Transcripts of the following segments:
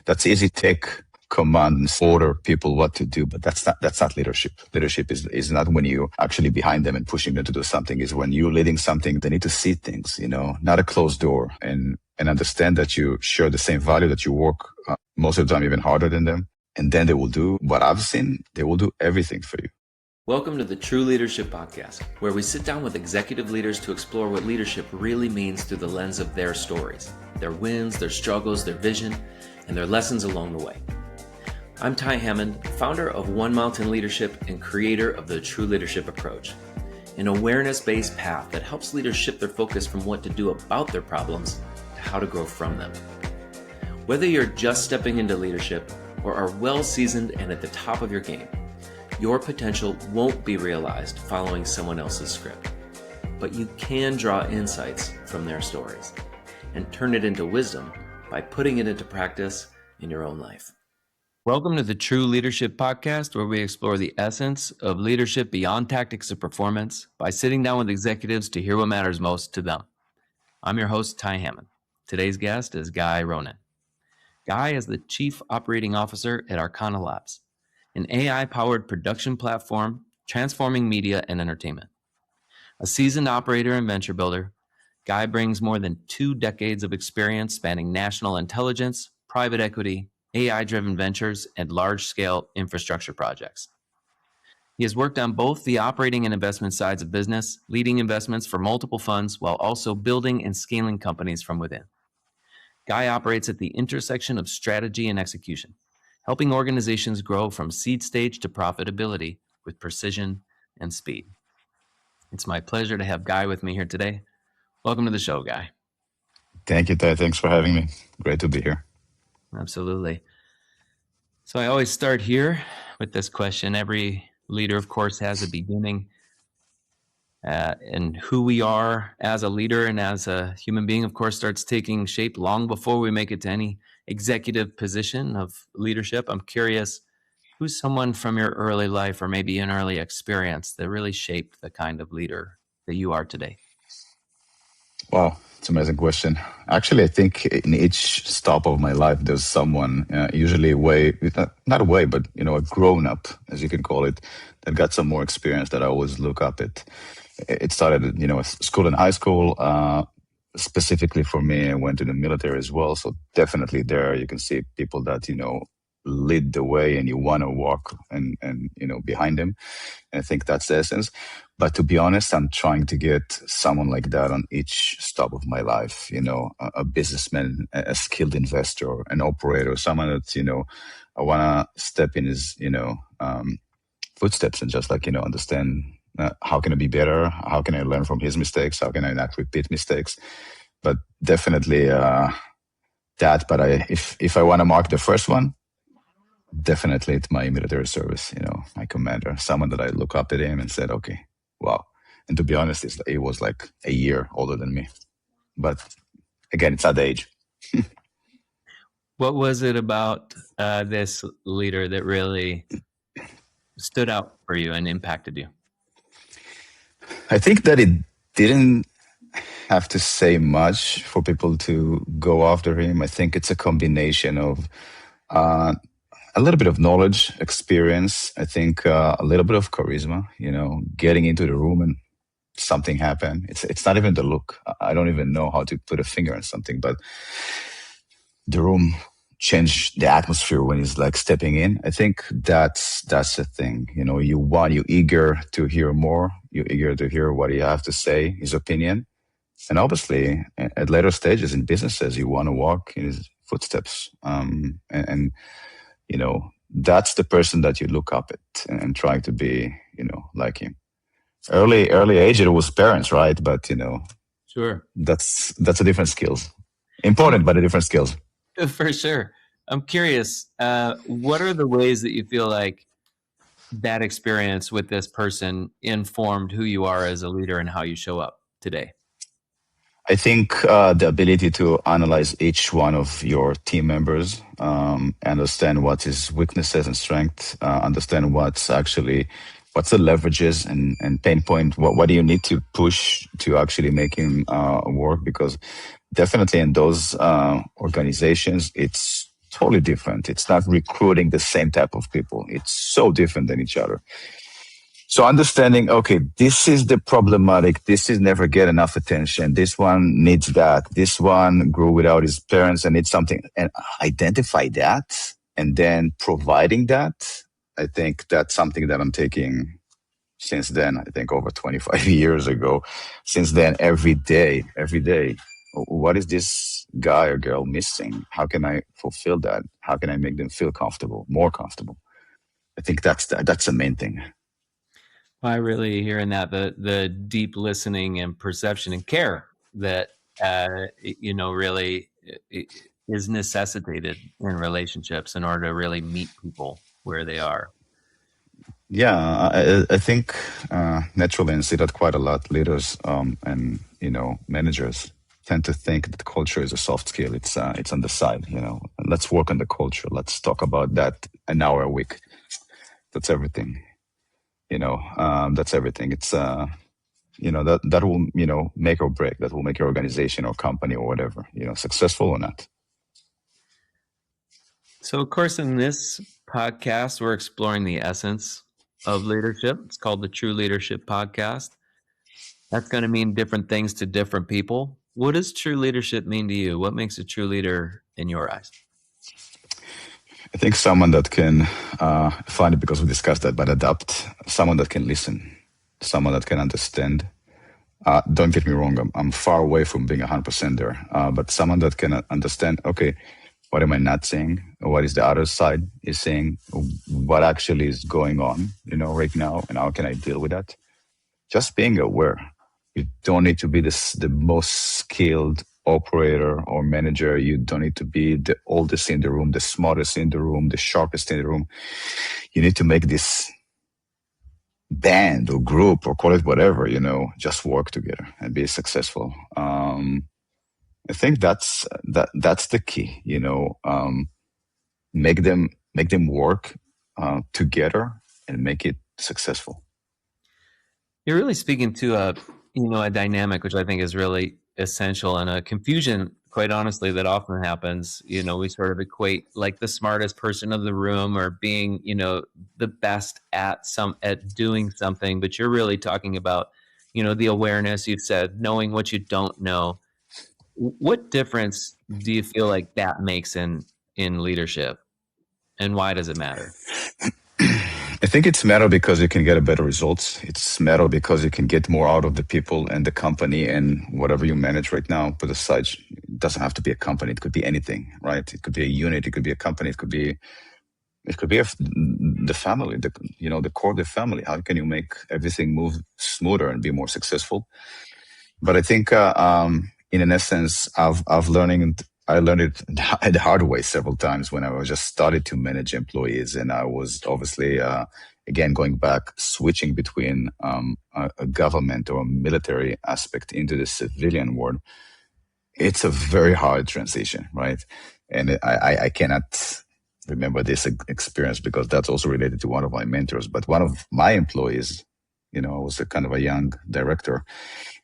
That's easy tech commands, order people what to do, but that's not leadership. Leadership is not when you actually behind them and pushing them to do something. Is when you're leading something, they need to see things, not a closed door, and understand that you share the same value, that you work most of the time even harder than them. And then they will do what I've seen. They will do everything for you. Welcome to the True Leadership Podcast, where we sit down with executive leaders to explore what leadership really means through the lens of their stories, their wins, their struggles, their vision, and their lessons along the way. I'm Ty Hammond, founder of One Mountain Leadership and creator of the True Leadership Approach, an awareness-based path that helps leaders shift their focus from what to do about their problems to how to grow from them. Whether you're just stepping into leadership or are well-seasoned and at the top of your game, your potential won't be realized following someone else's script, but you can draw insights from their stories and turn it into wisdom by putting it into practice in your own life. Welcome to the True Leadership Podcast, where we explore the essence of leadership beyond tactics of performance by sitting down with executives to hear what matters most to them. I'm your host, Ty Hammond. Today's guest is Guy Ronen. Guy is the Chief Operating Officer at Arcana Labs, an AI-powered production platform transforming media and entertainment. A seasoned operator and venture builder, Guy brings more than 2 decades of experience spanning national intelligence, private equity, AI-driven ventures, and large-scale infrastructure projects. He has worked on both the operating and investment sides of business, leading investments for multiple funds while also building and scaling companies from within. Guy operates at the intersection of strategy and execution, helping organizations grow from seed stage to profitability with precision and speed. It's my pleasure to have Guy with me here today. Welcome to the show, Guy. Thank you, Ty. Thanks for having me. Great to be here. Absolutely. So I always start here with this question. Every leader, of course, has a beginning. And who we are as a leader and as a human being, of course, starts taking shape long before we make it to any executive position of leadership. I'm curious, who's someone from your early life or maybe an early experience that really shaped the kind of leader that you are today? Wow, it's an amazing question. Actually, I think in each stop of my life, there's someone, usually not a way, but a grown up, as you can call it, that got some more experience that I always look up at. It started at school and high school. Specifically for me, I went to the military as well. So definitely there you can see people that, lead the way and you want to walk and behind them. And I think that's the essence. But to be honest, I'm trying to get someone like that on each stop of my life, a businessman, a skilled investor, an operator, someone that, I want to step in his, footsteps and just understand how can I be better? How can I learn from his mistakes? How can I not repeat mistakes? But definitely that. But if I want to mark the first one, definitely it's my military service, my commander, someone that I look up at him and said, okay, wow. And to be honest, it was like a year older than me. But again, it's not age. What was it about this leader that really stood out for you and impacted you? I think that it didn't have to say much for people to go after him. I think it's a combination of a little bit of knowledge, experience. I think a little bit of charisma, getting into the room and something happened. It's not even the look. I don't even know how to put a finger on something, but the room changed the atmosphere when he's like stepping in. I think that's the thing. You're eager to hear more. You're eager to hear what he has to say, his opinion. And obviously, at later stages in businesses, you want to walk in his footsteps. And that's the person that you look up at and try to be, like him. Early age, it was parents, right? But, sure, that's a different skills. Important, but a different skills. For sure. I'm curious, what are the ways that you feel like that experience with this person informed who you are as a leader and how you show up today? I think the ability to analyze each one of your team members, understand what his weaknesses and strengths, understand what's the leverages and pinpoint what do you need to push to actually make him work. Because definitely in those organizations, it's totally different. It's not recruiting the same type of people. It's so different than each other. So understanding, okay, this is the problematic. This is never get enough attention. This one needs that. This one grew without his parents and needs something, and identify that and then providing that. I think that's something that I'm taking since then. I think over 25 years ago. Since then, every day, what is this guy or girl missing? How can I fulfill that? How can I make them feel comfortable, more comfortable? I think that's the main thing. I really hearing that the deep listening and perception and care that really is necessitated in relationships in order to really meet people where they are. Yeah, I think naturally, and see that quite a lot. Leaders and managers tend to think that culture is a soft skill. It's on the side. Let's work on the culture. Let's talk about that an hour a week. That's everything. That's everything. It's that will make or break. That will make your organization or company or whatever successful or not. So, of course, in this podcast, we're exploring the essence of leadership. It's called the True Leadership Podcast. That's going to mean different things to different people. What does true leadership mean to you? What makes a true leader in your eyes? I think someone that can find it, because we discussed that, but adapt. Someone that can listen. Someone that can understand. Don't get me wrong. I'm far away from being 100% there. But someone that can understand. Okay, what am I not saying? What is the other side is saying? What actually is going on, right now, and how can I deal with that? Just being aware. You don't need to be the most skilled operator or manager. You don't need to be the oldest in the room, the smartest in the room, the sharpest in the room. You need to make this band or group or call it whatever, just work together and be successful. I think that's the key, make them work together and make it successful. You're really speaking to a dynamic which I think is really essential, and a confusion, quite honestly, that often happens. We sort of equate like the smartest person of the room or being, the best at doing something, but you're really talking about, the awareness. You said knowing what you don't know. What difference do you feel like that makes in leadership, and why does it matter? I think it's matter because you can get a better results. It's matter because you can get more out of the people and the company and whatever you manage right now. Put aside, it doesn't have to be a company. It could be anything, right? It could be a unit. It could be a company. It could be the family. The core of the family. How can you make everything move smoother and be more successful? But I think, in an essence, I learned it the hard way several times when I was just started to manage employees, and I was obviously, again, going back, switching between a government or a military aspect into the civilian world. It's a very hard transition, right? And I cannot remember this experience because that's also related to one of my mentors. But one of my employees, I was a kind of a young director,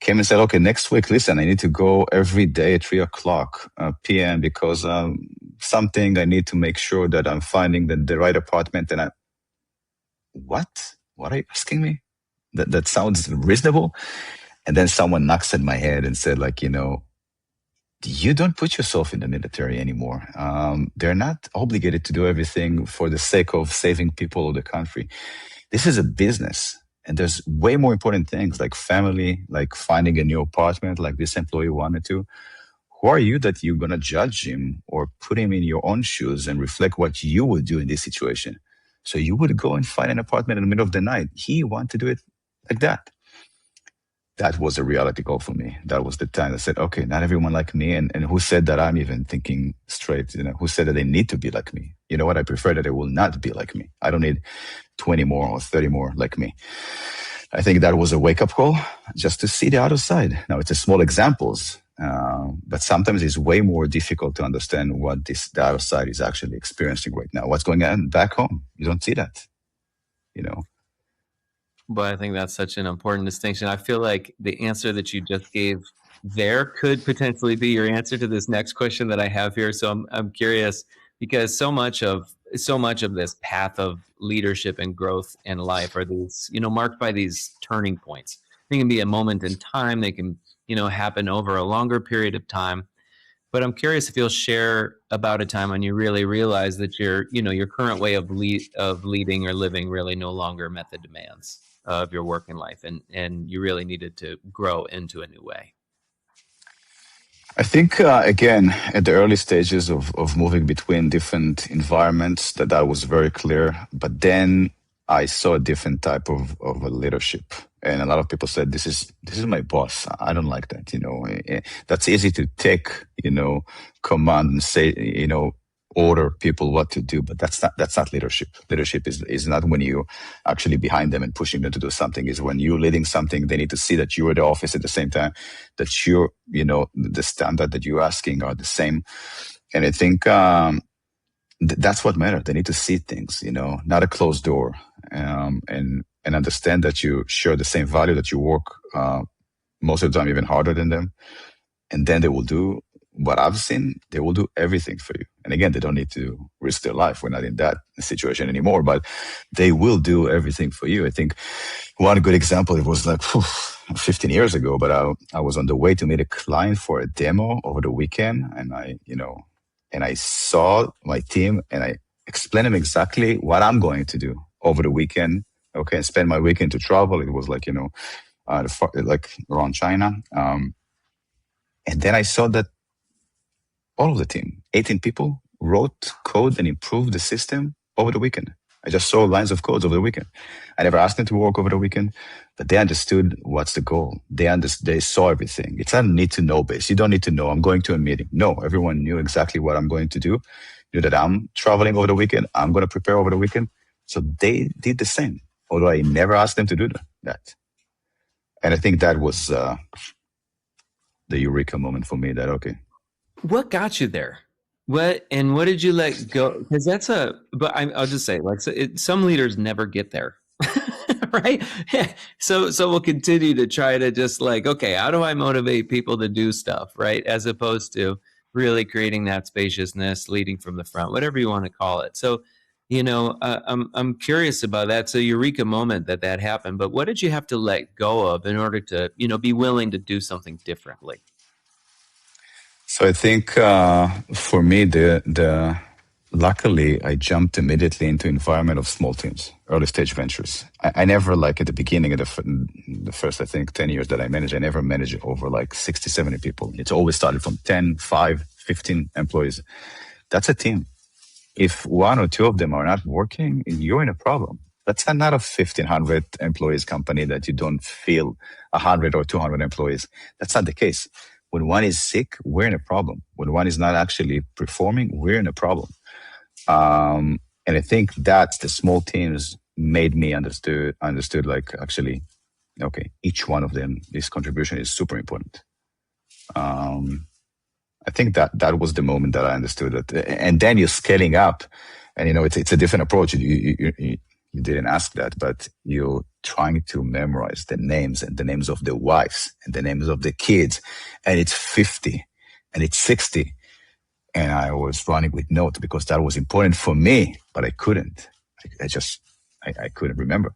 came and said, okay, next week, listen, I need to go every day at 3:00 p.m. because something I need to make sure that I'm finding the right apartment. And what are you asking me? That sounds reasonable. And then someone knocks at my head and said, like, you don't put yourself in the military anymore. They're not obligated to do everything for the sake of saving people of the country. This is a business. And there's way more important things like family, like finding a new apartment, like this employee wanted to. Who are you that you're going to judge him or put him in your own shoes and reflect what you would do in this situation? So you would go and find an apartment in the middle of the night. He wanted to do it like that. That was a reality call for me. That was the time I said, okay, not everyone like me. And who said that I'm even thinking straight? Who said that they need to be like me? You know what? I prefer that they will not be like me. I don't need 20 more or 30 more like me. I think that was a wake-up call just to see the other side. Now, it's a small examples, but sometimes it's way more difficult to understand what the other side is actually experiencing right now. What's going on back home? You don't see that, But I think that's such an important distinction. I feel like the answer that you just gave there could potentially be your answer to this next question that I have here. So I'm curious, because so much of this path of leadership and growth in life are these, marked by these turning points. They can be a moment in time. They can, happen over a longer period of time. But I'm curious if you'll share about a time when you really realized that your current way of leading or living really no longer met the demands of your working life, and you really needed to grow into a new way. I think again at the early stages of moving between different environments that was very clear. But then I saw a different type of a leadership, and a lot of people said, "This is my boss. I don't like that." That's easy to take, command and say, order people what to do, but that's not leadership. Leadership is not when you actually behind them and pushing them to do something. Is when you're leading something, they need to see that you're at the office at the same time, that you're, the standard that you're asking are the same. And I think that's what matters. They need to see things, not a closed door, and understand that you share the same value, that you work most of the time even harder than them, and then they will do what I've seen. They will do everything for you. And again, they don't need to risk their life. We're not in that situation anymore, but they will do everything for you. I think one good example, it was like 15 years ago, but I was on the way to meet a client for a demo over the weekend. And I saw my team and I explained them exactly what I'm going to do over the weekend. Okay. And spend my weekend to travel. It was like, like around China. And then I saw that all of the team, 18 people, wrote code and improved the system over the weekend. I just saw lines of codes over the weekend. I never asked them to work over the weekend, but they understood what's the goal. They saw everything. It's not a need to know base. You don't need to know, I'm going to a meeting. No, everyone knew exactly what I'm going to do. Knew that I'm traveling over the weekend. I'm going to prepare over the weekend. So they did the same, although I never asked them to do that. And I think that was the eureka moment for me, that, okay, What got you there? What did you let go? Because I'll just say, like, some leaders never get there, right? So we'll continue to try to just like, okay, how do I motivate people to do stuff, right? As opposed to really creating that spaciousness, leading from the front, whatever you want to call it. So, I'm curious about that. So eureka moment that happened, but what did you have to let go of in order to, be willing to do something differently? So I think for me, the luckily I jumped immediately into environment of small teams, early stage ventures. I never, like at the beginning of the first, I think 10 years that I managed, I never managed over like 60, 70 people. It's always started from 10, 5, 15 employees. That's a team. If one or two of them are not working, you're in a problem. That's not a 1,500 employees company that you don't feel 100 or 200 employees. That's not the case. When one is sick, we're in a problem. When one is not actually performing, we're in a problem. And I think that the small teams made me understood like, actually, okay, each one of them, this contribution is super important. I think that was the moment that I understood it. And then you're scaling up, and it's a different approach. You didn't ask that, but you're trying to memorize the names, and the names of the wives and the names of the kids, and it's 50 and it's 60. And I was running with notes because that was important for me, but I couldn't. I couldn't remember.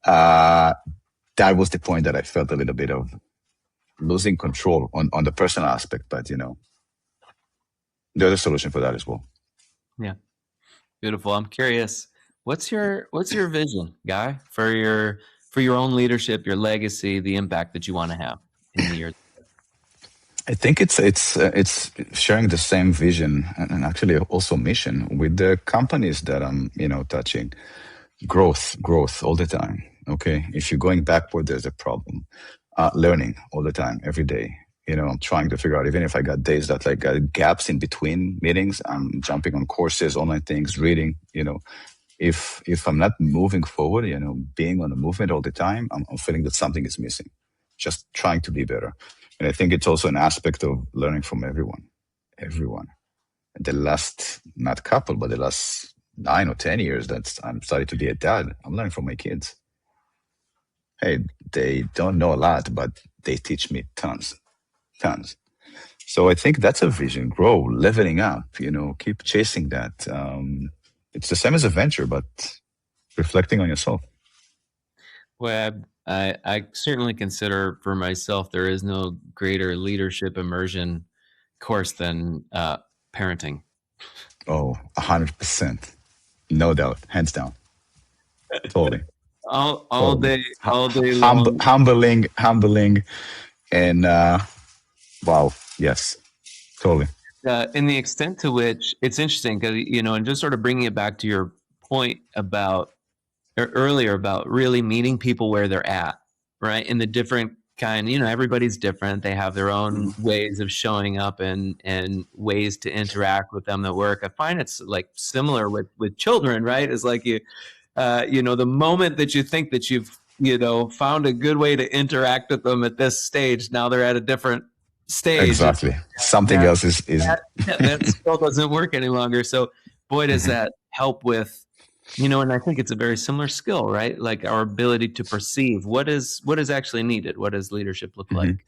That was the point that I felt a little bit of losing control on the personal aspect, but there's a solution for that as well. Yeah. Beautiful. I'm curious, what's your vision, Guy, for your own leadership, your legacy, the impact that you want to have in the years? I think it's sharing the same vision and actually also mission with the companies that I'm touching. Growth all the time. Okay, if you're going backward, there's a problem. Learning all the time, every day. I'm trying to figure out, even if I got days that like got gaps in between meetings, I'm jumping on courses, online things, reading. If I'm not moving forward, being on the movement all the time, I'm feeling that something is missing. Just trying to be better. And I think it's also an aspect of learning from everyone. The last, not couple, but the last 9 or 10 years that I'm starting to be a dad, I'm learning from my kids. Hey, they don't know a lot, but they teach me tons. So I think that's a vision: grow, leveling up. Keep chasing that. It's the same as a venture, but reflecting on yourself. Well, I certainly consider for myself there is no greater leadership immersion course than parenting. Oh, 100%, no doubt, hands down, totally, All totally. day, all day long. Humbling, and wow, yes, totally. In the extent to which it's interesting because and just sort of bringing it back to your point about earlier about really meeting people where they're at, right? In the different kind, everybody's different. They have their own ways of showing up and ways to interact with them that work. I find it's like similar with children, right? It's like the moment that you think that you've found a good way to interact with them at this stage, now they're at a different stage. Exactly. Something That else is that skill doesn't work any longer. So boy, does that help with and I think it's a very similar skill, right? Like our ability to perceive what is actually needed. What does leadership look like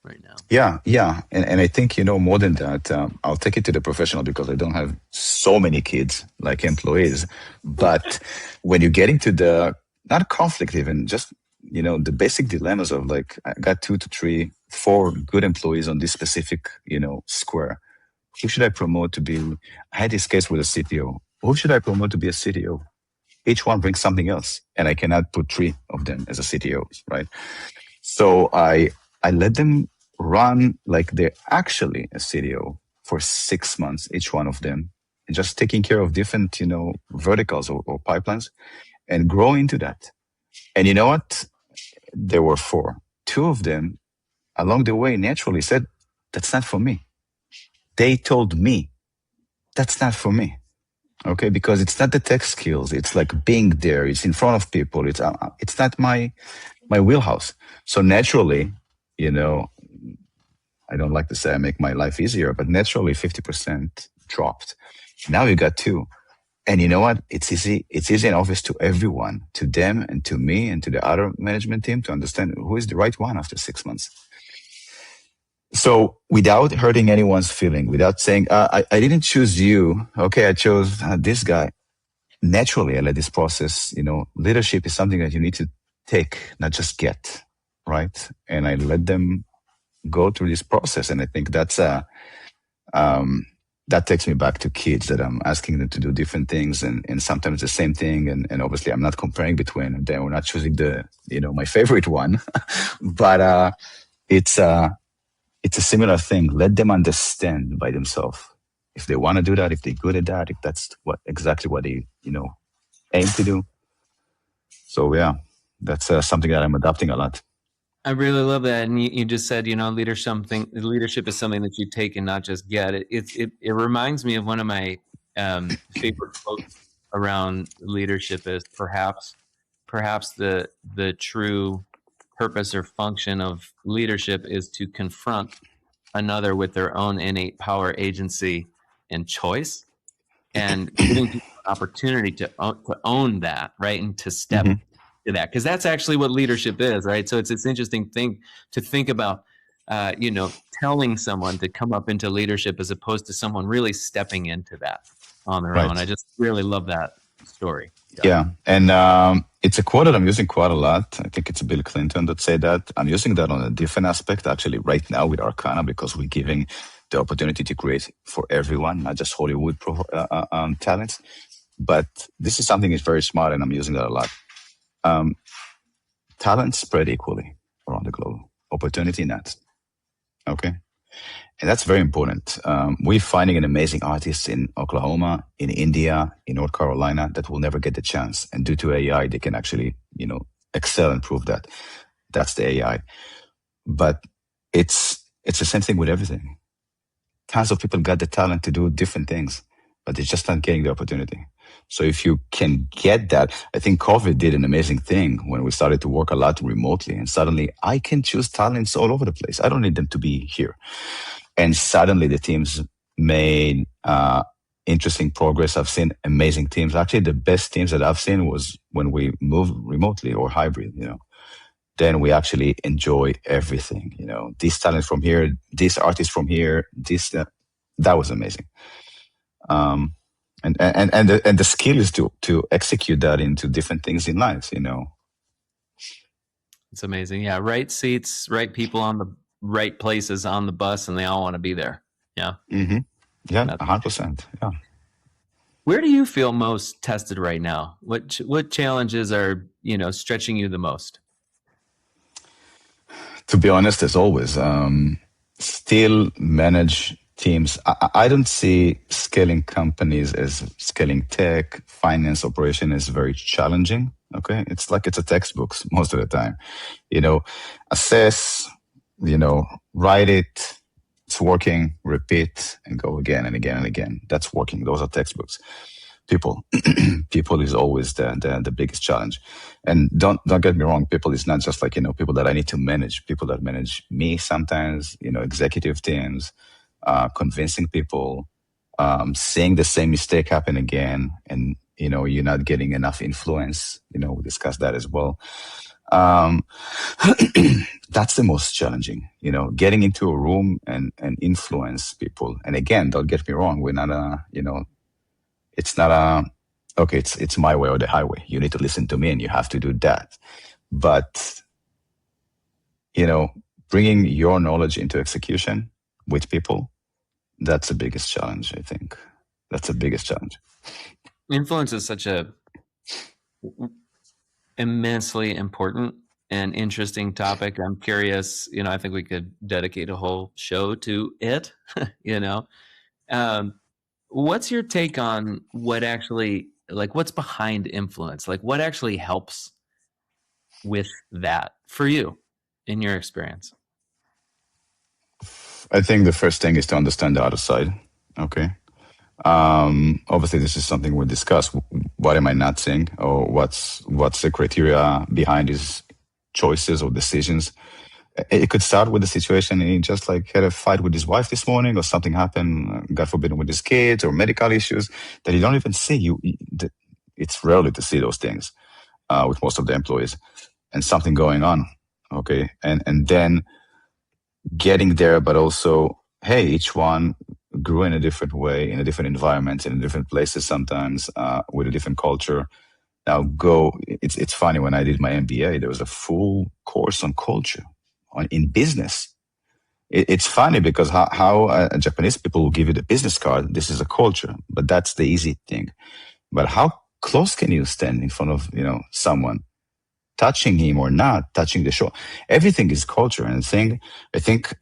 right now? Yeah. And I think, more than that, I'll take it to the professional because I don't have so many kids like employees. But when you get into the, not conflict even, just, the basic dilemmas of like, I got 2 to 3, 4 good employees on this specific, square. Who should I promote to be? I had this case with a CTO. Who should I promote to be a CTO? Each one brings something else, and I cannot put 3 of them as a CTOs, right? So I let them run like they're actually a CTO for 6 months, each one of them, and just taking care of different, verticals or pipelines and grow into that. And you know what? There were 4. 2 of them along the way naturally said, that's not for me. They told me, that's not for me. Okay, because it's not the tech skills. It's like being there. It's in front of people. It's not my wheelhouse. So naturally, I don't like to say I make my life easier, but naturally 50% dropped. Now you got 2. And you know what? It's easy. It's easy and obvious to everyone, to them and to me and to the other management team to understand who is the right one after 6 months. So without hurting anyone's feeling, without saying, I didn't choose you. Okay, I chose this guy. Naturally, I let this process, leadership is something that you need to take, not just get, right? And I let them go through this process. And I think that's that takes me back to kids that I'm asking them to do different things and sometimes the same thing. And obviously I'm not comparing between them. We're not choosing my favorite one, but it's a similar thing. Let them understand by themselves if they want to do that, if they're good at that, if that's exactly what they, aim to do. So yeah, that's something that I'm adopting a lot. I really love that, and you just said, leadership is something that you take and not just get. It reminds me of one of my favorite quotes around leadership is perhaps the true purpose or function of leadership is to confront another with their own innate power, agency, and choice, and giving people an opportunity to own that, right, and to step to that, because that's actually what leadership is, right? So it's this interesting thing to think about, telling someone to come up into leadership as opposed to someone really stepping into that on their own. I just really love that story. Yeah. And it's a quote that I'm using quite a lot. I think it's Bill Clinton that said that. I'm using that on a different aspect actually right now with Arcana, because we're giving the opportunity to create for everyone, not just Hollywood talents. But this is something that's very smart, and I'm using that a lot. Talent spread equally around the globe. Opportunity not. Okay. And that's very important. We're finding an amazing artists in Oklahoma, in India, in North Carolina that will never get the chance. And due to AI, they can actually, excel and prove that. That's the AI. But it's the same thing with everything. Tons of people got the talent to do different things, but they're just not getting the opportunity. So if you can get that, I think COVID did an amazing thing when we started to work a lot remotely, and suddenly I can choose talents all over the place. I don't need them to be here. And suddenly the teams made interesting progress. I've seen amazing teams. Actually, the best teams that I've seen was when we moved remotely or hybrid, then we actually enjoy everything. This talent from here, this artist from here, this that was amazing. And the skill is to execute that into different things in life. It's amazing. Yeah, right seats, right people on the right places on the bus, and they all want to be there. Yeah. Mm-hmm. Yeah, That's 100%. Yeah. Where do you feel most tested right now? What challenges are stretching you the most? To be honest, as always, still manage teams. I don't see scaling companies as scaling tech, finance, operation is very challenging. Okay. It's like it's a textbooks most of the time. Assess, write it, it's working, repeat, and go again and again and again. That's working. Those are textbooks. People is always the biggest challenge. And don't get me wrong, people is not just like people that I need to manage. People that manage me sometimes, executive teams, convincing people, seeing the same mistake happen again, and you're not getting enough influence. We discussed that as well. That's the most challenging, getting into a room and influence people. And again, don't get me wrong, we're not it's not okay, it's my way or the highway. You need to listen to me and you have to do that. But, bringing your knowledge into execution with people, that's the biggest challenge, I think. That's the biggest challenge. Influence is such a immensely important and interesting topic. I'm curious, I think we could dedicate a whole show to it, What's your take on what actually, what's behind influence? Like, what actually helps with that for you in your experience? I think the first thing is to understand the other side. Okay. Obviously, this is something we'll discuss. What am I not saying, or what's the criteria behind his choices or decisions? It could start with the situation he just like had a fight with his wife this morning, or something happened, God forbid, with his kids, or medical issues that you don't even see. It's rarely to see those things with most of the employees, and something going on. Okay, and then getting there, but also, hey, each one grew in a different way, in a different environment, in different places, sometimes with a different culture. Now it's funny, when I did my MBA, there was a full course on culture in business. It's funny because how Japanese people will give you the business card. This is a culture, but that's the easy thing. But how close can you stand in front of someone, touching him or not touching the show? Everything is culture. And I think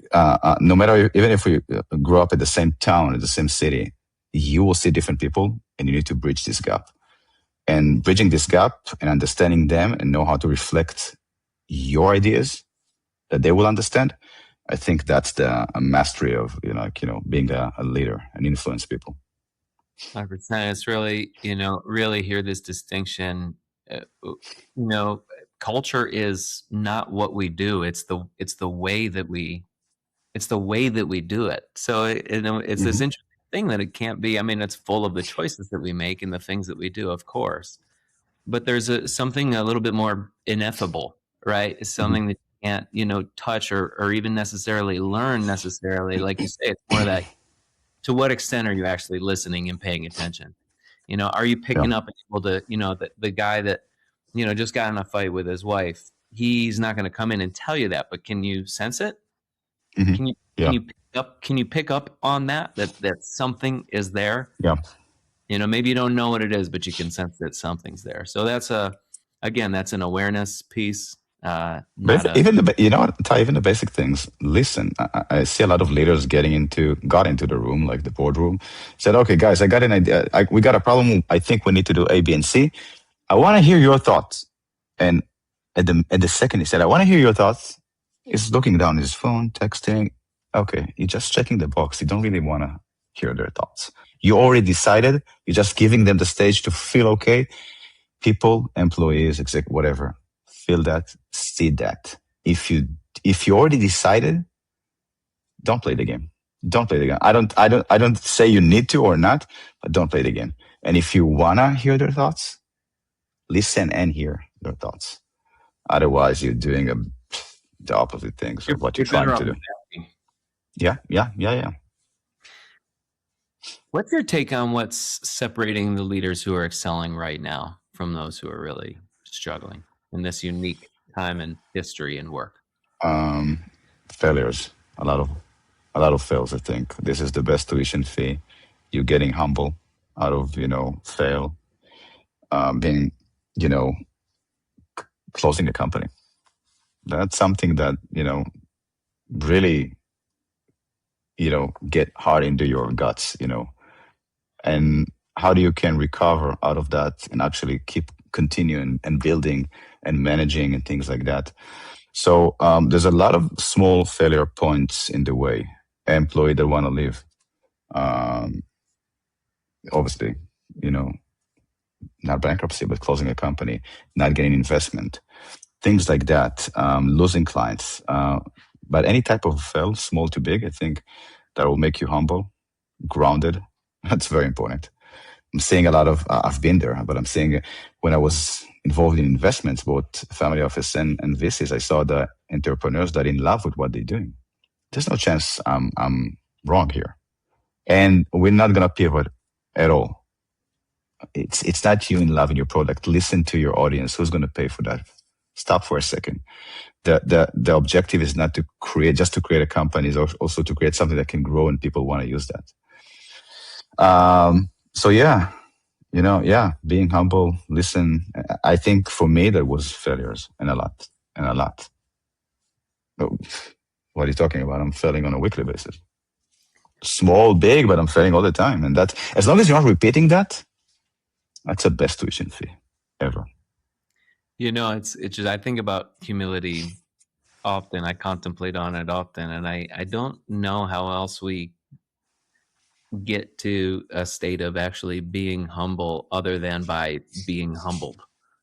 no matter, even if we grow up at the same town, at the same city, you will see different people, and you need to bridge this gap. And bridging this gap and understanding them and know how to reflect your ideas that they will understand, I think that's the mastery of being a leader and influence people. 100%. It's really really hear this distinction. Culture is not what we do. It's the way that we do it. So it's this interesting thing that it can't be. I mean, it's full of the choices that we make and the things that we do, of course. But there's something a little bit more ineffable, right? It's something that you can't, touch or even necessarily learn necessarily. Like you say, it's more that, to what extent are you actually listening and paying attention? Are you picking up and able to, the guy that, just got in a fight with his wife, he's not going to come in and tell you that, but can you sense it? Can you pick up on that something is there? Yeah. Maybe you don't know what it is, but you can sense that something's there. So that's that's an awareness piece. But even the basic things. Listen, I see a lot of leaders got into the room, like the boardroom, said, "Okay, guys, I got an idea. We got a problem. I think we need to do A, B, and C. I want to hear your thoughts." And at the second he said, "I want to hear your thoughts," he's looking down his phone, texting. Okay, you're just checking the box. You don't really want to hear their thoughts. You already decided. You're just giving them the stage to feel okay. People, employees, whatever, feel that, see that. If you already decided, don't play the game. Don't play the game. I don't say you need to or not, but don't play the game. And if you wanna hear their thoughts, listen and hear their thoughts. Otherwise, you're doing the opposite things of what you're You're better trying off to do. just asking. Yeah. What's your take on what's separating the leaders who are excelling right now from those who are really struggling in this unique time in history and work? Failures. A lot of fails. I think this is the best tuition fee. You're getting humble out of fail, being closing a company. That's something that really get hard into your guts. And how do you can recover out of that and actually keep continuing and building and managing and things like that. So there's a lot of small failure points in the way. Employee that want to leave, obviously, not bankruptcy, but closing a company, not getting investment, things like that, losing clients. But any type of fail, small to big, I think that will make you humble, grounded. That's very important. I'm seeing a lot of, I've been there, but I'm seeing when I was involved in investments, both family office and VCs, I saw the entrepreneurs that are in love with what they're doing. There's no chance I'm wrong here. And we're not going to pivot at all. It's not you in love in your product. Listen to your audience. Who's going to pay for that? Stop for a second. The objective is not to create a company, is also to create something that can grow and people want to use that. So yeah, being humble, listen. I think for me, there was failures and a lot. Oh, what are you talking about? I'm failing on a weekly basis. Small, big, but I'm failing all the time. And that, as long as you're not repeating that, that's the best tuition fee ever. It's just, I think about humility often. I contemplate on it often, and I don't know how else we get to a state of actually being humble other than by being humbled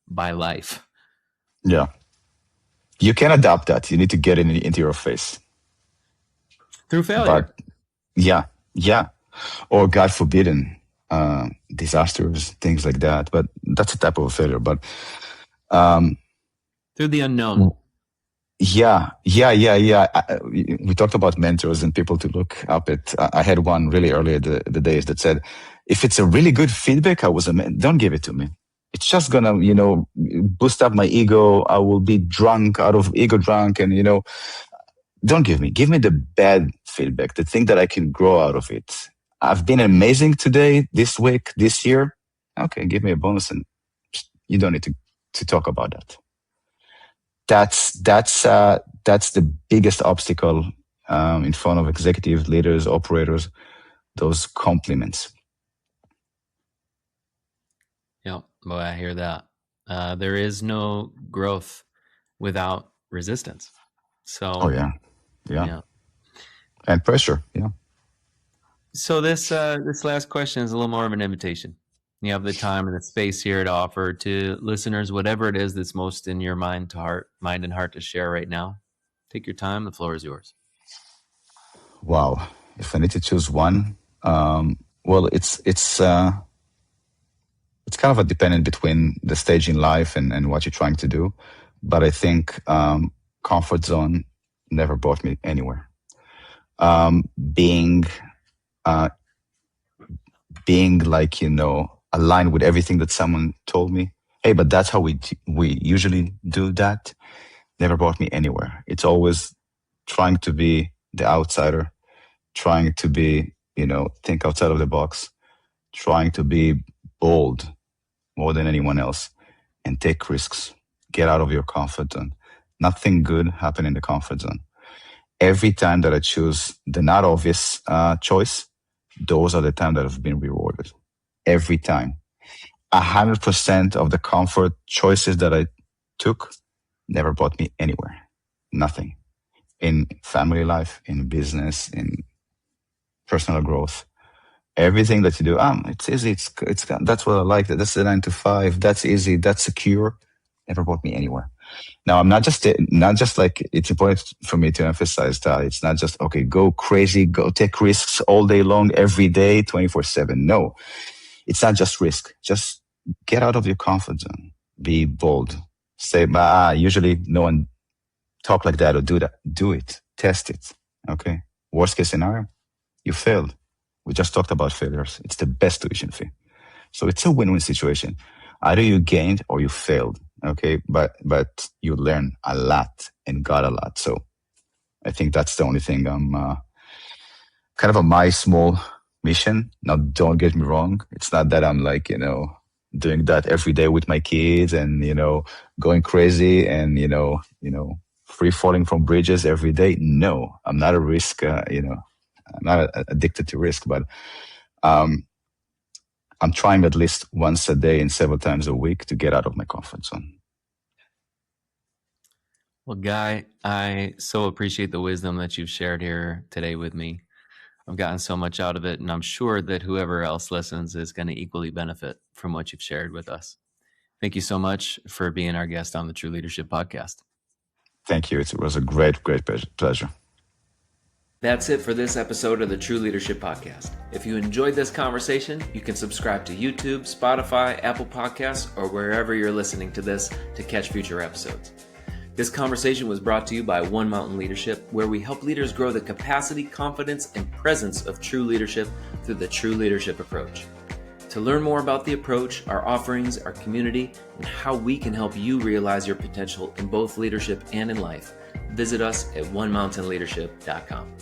by life. Yeah. You can adapt that. You need to get it into your face. Through failure. But yeah. Or God forbidden, disasters, things like that. But that's a type of a failure. But through the unknown. Yeah. We talked about mentors and people to look up at. I had one really earlier the days that said, if it's a really good feedback, don't give it to me. It's just gonna, boost up my ego. I will be drunk out of ego drunk, and don't give me the bad feedback, the thing that I can grow out of it. I've been amazing today, this week, this year. Okay, give me a bonus, and you don't need to talk about that. That's the biggest obstacle in front of executive leaders, operators. Those compliments. Yeah, boy, I hear that. There is no growth without resistance. So. Oh yeah. And pressure. Yeah. So this last question is a little more of an invitation. You have the time and the space here to offer to listeners whatever it is that's most in your mind and heart to share right now. Take your time. The floor is yours. Wow. If I need to choose one, well, it's kind of a dependent between the stage in life and what you're trying to do. But I think comfort zone never brought me anywhere. Being like, aligned with everything that someone told me. Hey, but that's how we usually do that. Never brought me anywhere. It's always trying to be the outsider, trying to be, think outside of the box, trying to be bold more than anyone else, and take risks. Get out of your comfort zone. Nothing good happen in the comfort zone. Every time that I choose the not obvious choice, those are the times that have been rewarded. Every time. 100% of the comfort choices that I took never brought me anywhere. Nothing. In family life, in business, in personal growth. Everything that you do, it's easy. It's that's what I like. That's the 9 to 5. That's easy. That's secure. Never brought me anywhere. Now, I'm not just like, it's important for me to emphasize that it's not just, okay, go crazy, go take risks all day long, every day, 24/7. No, it's not just risk. Just get out of your comfort zone. Be bold. say, usually no one talk like that or do that. Do it. Test it. Okay. Worst case scenario, you failed. We just talked about failures. It's the best tuition fee. So it's a win-win situation. Either you gained or you failed. Okay. But you learn a lot and got a lot. So I think that's the only thing I'm kind of my small mission. Now, don't get me wrong. It's not that I'm like, doing that every day with my kids and, going crazy and, free falling from bridges every day. No, I'm not a risk, I'm not addicted to risk, but I'm trying at least once a day and several times a week to get out of my comfort zone. Well, Guy, I so appreciate the wisdom that you've shared here today with me. I've gotten so much out of it, and I'm sure that whoever else listens is going to equally benefit from what you've shared with us. Thank you so much for being our guest on the True Leadership Podcast. Thank you. It was a great, great pleasure. That's it for this episode of the True Leadership Podcast. If you enjoyed this conversation, you can subscribe to YouTube, Spotify, Apple Podcasts, or wherever you're listening to this to catch future episodes. This conversation was brought to you by One Mountain Leadership, where we help leaders grow the capacity, confidence, and presence of true leadership through the True Leadership approach. To learn more about the approach, our offerings, our community, and how we can help you realize your potential in both leadership and in life, visit us at onemountainleadership.com.